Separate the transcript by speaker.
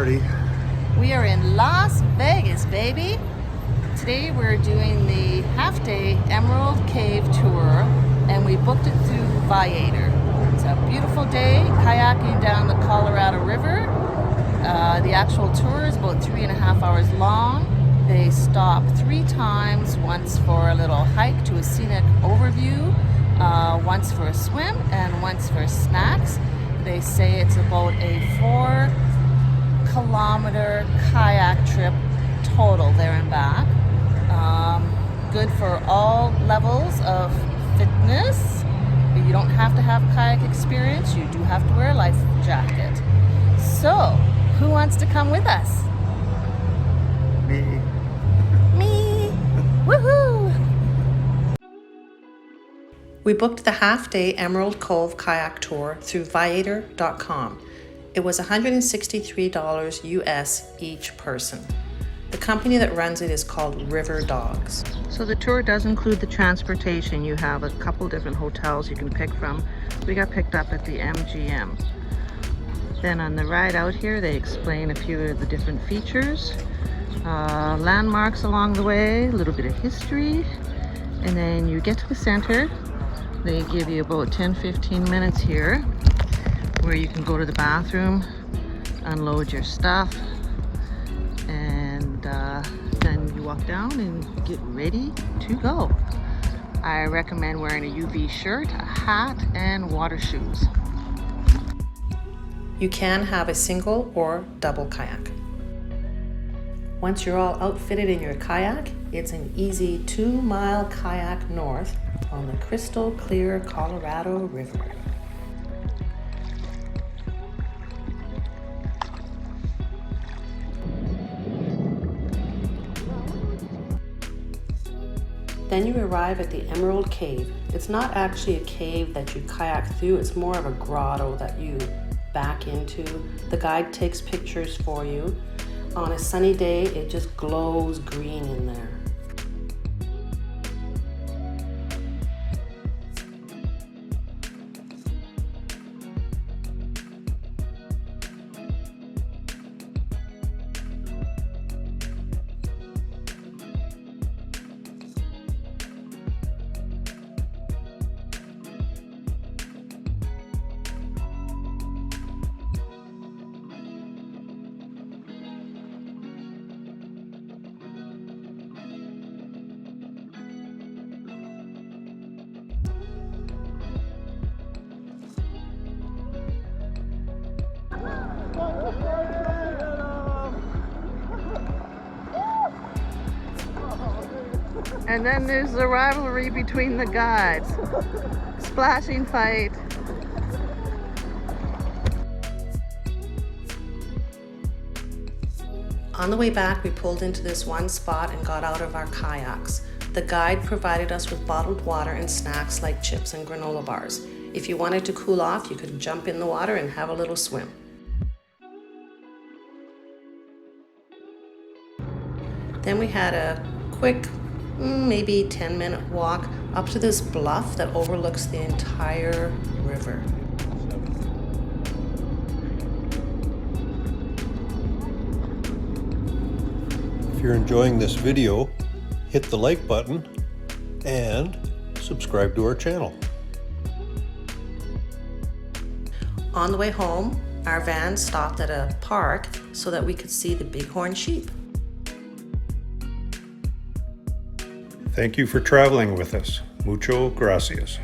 Speaker 1: Darty.
Speaker 2: We are in Las Vegas, baby. Today we're doing the half-day Emerald Cave tour, and we booked it through Viator. It's a beautiful day, kayaking down the Colorado River. The actual tour is about 3.5 hours long. They stop 3 times, once for a little hike to a scenic overview, once for a swim, and once for snacks. They say it's about a 4-kilometer kayak trip total there and back. Good for all levels of fitness. You don't have to have kayak experience. You do have to wear a life jacket. So, who wants to come with us?
Speaker 1: Me.
Speaker 2: Me! Woohoo!
Speaker 3: We booked the half-day Emerald Cove Kayak Tour through Viator.com. It was $163 US each person. The company that runs it is called River Dogs.
Speaker 2: So the tour does include the transportation. You have a couple different hotels you can pick from. We got picked up at the MGM. Then on the ride out here, they explain a few of the different features, landmarks along the way, a little bit of history, and then you get to the center. They give you about 10-15 minutes here where you can go to the bathroom, unload your stuff, and then you walk down and get ready to go. I recommend wearing a UV shirt, a hat, and water shoes.
Speaker 3: You can have a single or double kayak. Once you're all outfitted in your kayak, it's an easy 2-mile kayak north on the crystal clear Colorado River. Then you arrive at the Emerald Cave. It's not actually a cave that you kayak through, it's more of a grotto that you back into. The guide takes pictures for you. On a sunny day, it just glows green in there.
Speaker 2: And then there's the rivalry between the guides. Splashing fight.
Speaker 3: On the way back, we pulled into this one spot and got out of our kayaks. The guide provided us with bottled water and snacks like chips and granola bars. If you wanted to cool off, you could jump in the water and have a little swim. Then we had a quick, maybe 10-minute walk up to this bluff that overlooks the entire river.
Speaker 1: If you're enjoying this video, hit the like button and subscribe to our channel.
Speaker 3: On the way home, our van stopped at a park so that we could see the bighorn sheep.
Speaker 1: Thank you for traveling with us. Mucho gracias.